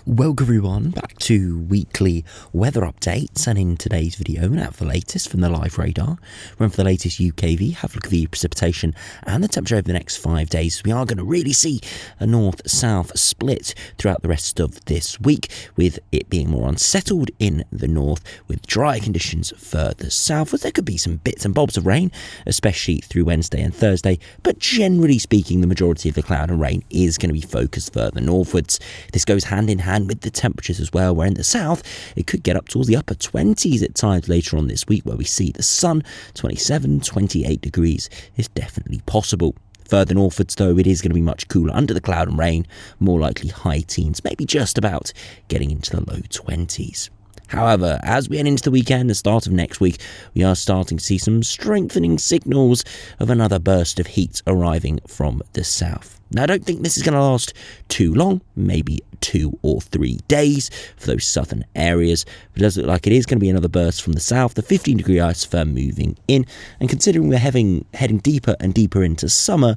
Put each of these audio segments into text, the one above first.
Welcome everyone back to weekly weather updates, and in today's video we're out for the latest from the live radar. We're in for the latest UKV, have a look at the precipitation and the temperature over the next 5 days. We are going to really see a north-south split throughout the rest of this week, with it being more unsettled in the north with drier conditions further southwards. There could be some bits and bobs of rain, especially through Wednesday and Thursday, but generally speaking the majority of the cloud and rain is going to be focused further northwards. This goes hand in hand with the temperatures as well, where in the south it could get up towards the upper 20s at times later on this week, where we see the sun 27-28 degrees is definitely possible. Further northwards though, it is going to be much cooler under the cloud and rain, more likely high teens, maybe just about getting into the low 20s. However, as we head into the weekend, the start of next week, we are starting to see some strengthening signals of another burst of heat arriving from the south. Now, I don't think this is going to last too long, maybe 2 or 3 days for those southern areas, but it does look like it is going to be another burst from the south, the 15-degree isotherm moving in, and considering we're heading deeper and deeper into summer,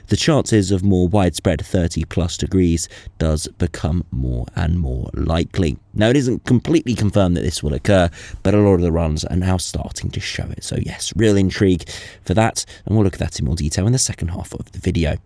the chances of more widespread 30-plus degrees does become more and more likely. Now, it isn't completely confirmed that this will occur, but a lot of the runs are now starting to show it. So yes, real intrigue for that, and we'll look at that in more detail in the second half of the video.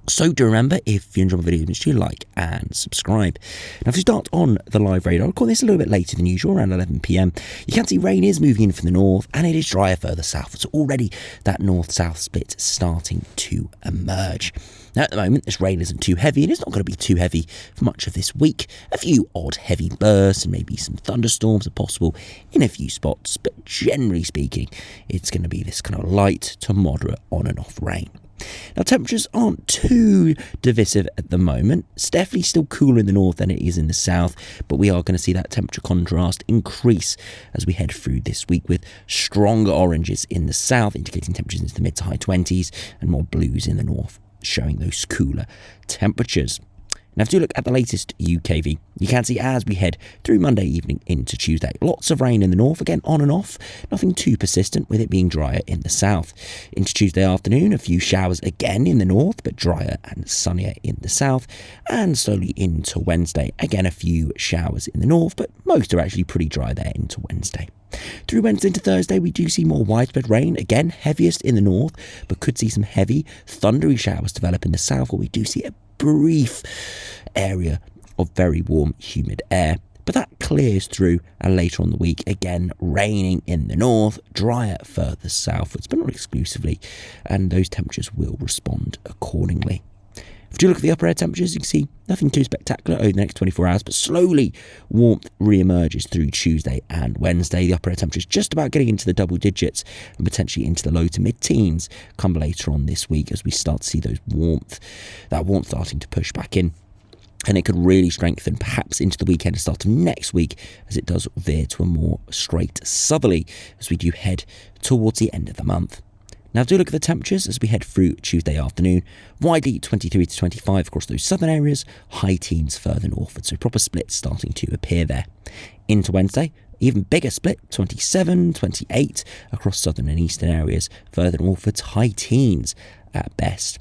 So do remember, if you enjoy my videos, make sure you like and subscribe. Now, if we start on the live radar, I'll call this a little bit later than usual, around 11 PM. You can see rain is moving in from the north, and it is drier further south. So already that north-south split starting to emerge. Now, at the moment, this rain isn't too heavy, and it's not going to be too heavy for much of this week. A few odd heavy bursts and maybe some thunderstorms are possible in a few spots, but generally speaking, it's going to be this kind of light to moderate on and off rain. Now, temperatures aren't too divisive at the moment. It's definitely still cooler in the north than it is in the south, but we are going to see that temperature contrast increase as we head through this week, with stronger oranges in the south indicating temperatures into the mid to high 20s, and more blues in the north showing those cooler temperatures. Now, if you look at the latest UKV, you can see as we head through Monday evening into Tuesday, lots of rain in the north, again on and off, nothing too persistent with it being drier in the south. Into Tuesday afternoon, a few showers again in the north, but drier and sunnier in the south, and slowly into Wednesday, again a few showers in the north, but most are actually pretty dry there into Wednesday. Through Wednesday into Thursday, we do see more widespread rain, again heaviest in the north, but could see some heavy, thundery showers develop in the south, where we do see a brief area of very warm, humid air. But that clears through, and later on the week, again raining in the north, drier further southwards, but not exclusively, and those temperatures will respond accordingly. If you look at the upper air temperatures, you can see nothing too spectacular over the next 24 hours, but slowly warmth re-emerges through Tuesday and Wednesday. The upper air temperatures just about getting into the double digits and potentially into the low to mid-teens come later on this week, as we start to see that warmth starting to push back in. And it could really strengthen perhaps into the weekend and start of next week, as it does veer to a more straight southerly as we do head towards the end of the month. Now, do look at the temperatures as we head through Tuesday afternoon. Widely 23 to 25 across those southern areas, high teens further northward, so proper splits starting to appear there. Into Wednesday, even bigger split, 27, 28 across southern and eastern areas, further northwards, high teens at best.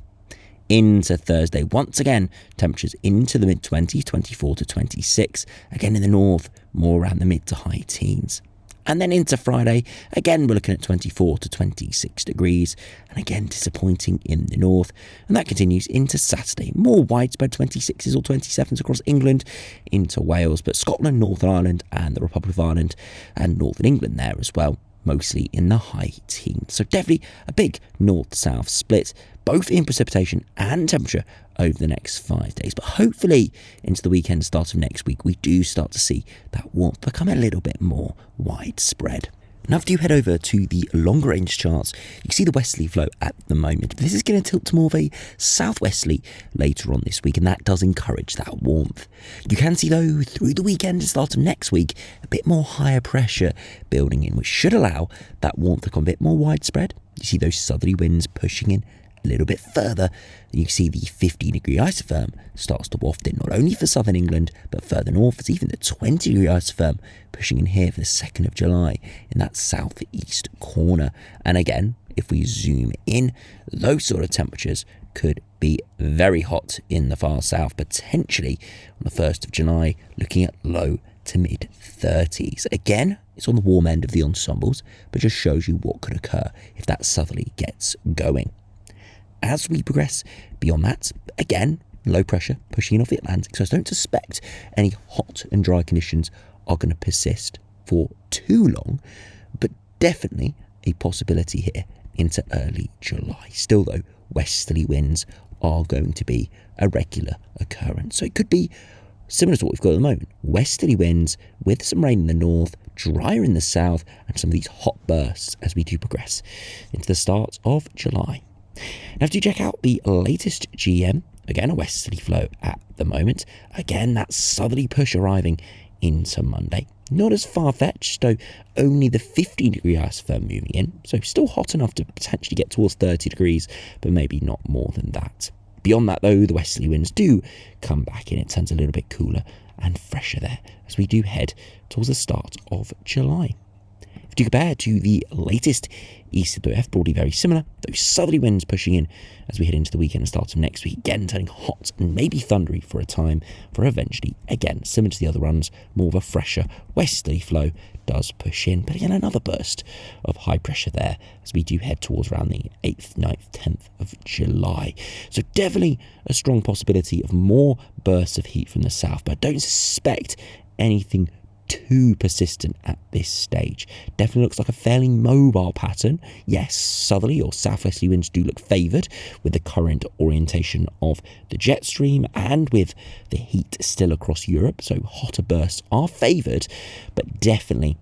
Into Thursday, once again, temperatures into the mid-20s, 24 to 26, again in the north, more around the mid to high teens. And then into Friday, again we're looking at 24 to 26 degrees, and again disappointing in the north. And that continues into Saturday, more widespread 26s or 27s across England, into Wales, but Scotland, Northern Ireland and the Republic of Ireland and Northern England there as well, mostly in the high teens. So definitely a big north-south split, both in precipitation and temperature over the next 5 days. But hopefully into the weekend, start of next week, we do start to see that warmth become a little bit more widespread. Now, if you head over to the longer range charts, you can see the westerly flow at the moment. This is going to tilt to more of a southwesterly later on this week, and that does encourage that warmth. You can see, though, through the weekend and start of next week, a bit more higher pressure building in, which should allow that warmth to become a bit more widespread. You see those southerly winds pushing in a little bit further, you can see the 15-degree isotherm starts to waft in, not only for southern England, but further north. It's even the 20-degree isotherm pushing in here for the 2nd of July in that southeast corner. And again, if we zoom in, those sort of temperatures could be very hot in the far south, potentially on the 1st of July, looking at low to mid 30s. Again, it's on the warm end of the ensembles, but just shows you what could occur if that southerly gets going. As we progress beyond that, again, low pressure pushing in off the Atlantic, so I don't suspect any hot and dry conditions are going to persist for too long, but definitely a possibility here into early July. Still though, westerly winds are going to be a regular occurrence, so it could be similar to what we've got at the moment. Westerly winds with some rain in the north, drier in the south, and some of these hot bursts as we do progress into the start of July. Now, if you check out the latest GM, again, a westerly flow at the moment. Again, that southerly push arriving into Monday. Not as far-fetched, though only the 15-degree isotherm moving in, so still hot enough to potentially get towards 30 degrees, but maybe not more than that. Beyond that, though, the westerly winds do come back in. It turns a little bit cooler and fresher there as we do head towards the start of July. If you compare to the latest ECWF, broadly very similar. Those southerly winds pushing in as we head into the weekend and start of next week, again turning hot and maybe thundery for a time, for eventually, again, similar to the other runs, more of a fresher westerly flow does push in. But again, another burst of high pressure there as we do head towards around the 8th, 9th, 10th of July. So definitely a strong possibility of more bursts of heat from the south, but I don't suspect anything too persistent at this stage. Definitely looks like a fairly mobile pattern. Yes, southerly or southwesterly winds do look favoured with the current orientation of the jet stream and with the heat still across Europe, so hotter bursts are favoured, but definitely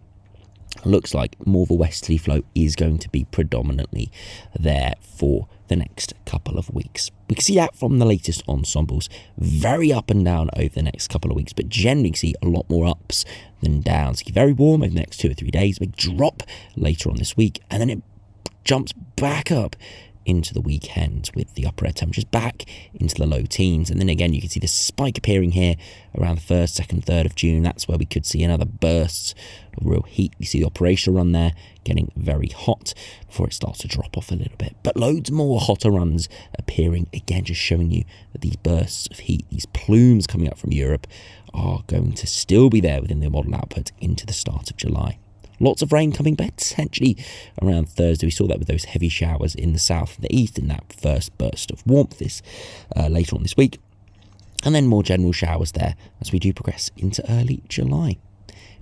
looks like more of a westerly flow is going to be predominantly there for the next couple of weeks. We can see that from the latest ensembles, very up and down over the next couple of weeks, but generally see a lot more ups than downs. It's very warm over the next 2 or 3 days, big drop later on this week, and then it jumps back up into the weekend with the upper air temperatures back into the low teens. And then again, you can see the spike appearing here around the 1st, 2nd, 3rd of June. That's where we could see another burst of real heat. You see the operational run there getting very hot before it starts to drop off a little bit. But loads more hotter runs appearing, again, just showing you that these bursts of heat, these plumes coming up from Europe, are going to still be there within the model output into the start of July. Lots of rain coming potentially around Thursday. We saw that with those heavy showers in the south and the east in that first burst of warmth later on this week. And then more general showers there as we do progress into early July.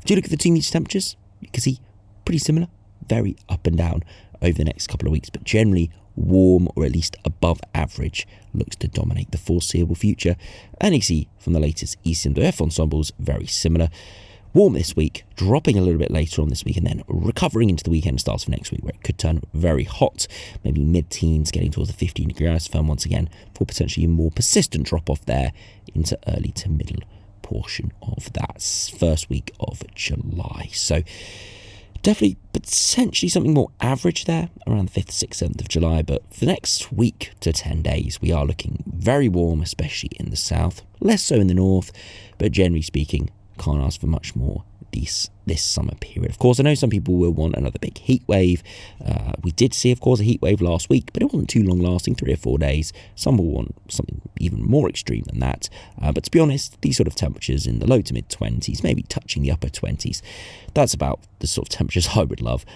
If you look at the teenage temperatures, you can see pretty similar, very up and down over the next couple of weeks, but generally warm or at least above average looks to dominate the foreseeable future. And you see from the latest ECWF ensembles, very similar. Warm this week, dropping a little bit later on this week, and then recovering into the weekend starts for next week, where it could turn very hot, maybe mid-teens, getting towards the 15-degree isotherm once again, for potentially a more persistent drop-off there into early to middle portion of that first week of July. So definitely potentially something more average there around the 5th, 6th, 7th of July, but for the next week to 10 days, we are looking very warm, especially in the south, less so in the north, but generally speaking, can't ask for much more this summer period. Of course, I know some people will want another big heat wave. We did see, of course, a heat wave last week, but it wasn't too long lasting, 3 or 4 days. Some will want something even more extreme than that. But to be honest, these sort of temperatures in the low to mid 20s, maybe touching the upper 20s, that's about the sort of temperatures I would love.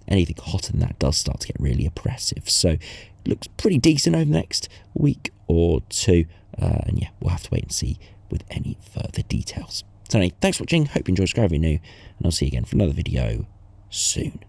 Anything hotter than that does start to get really oppressive. So it looks pretty decent over the next week or two. And yeah, we'll have to wait and see with any further details. So anyway, thanks for watching, hope you enjoyed, subscribe if you're new, and I'll see you again for another video soon.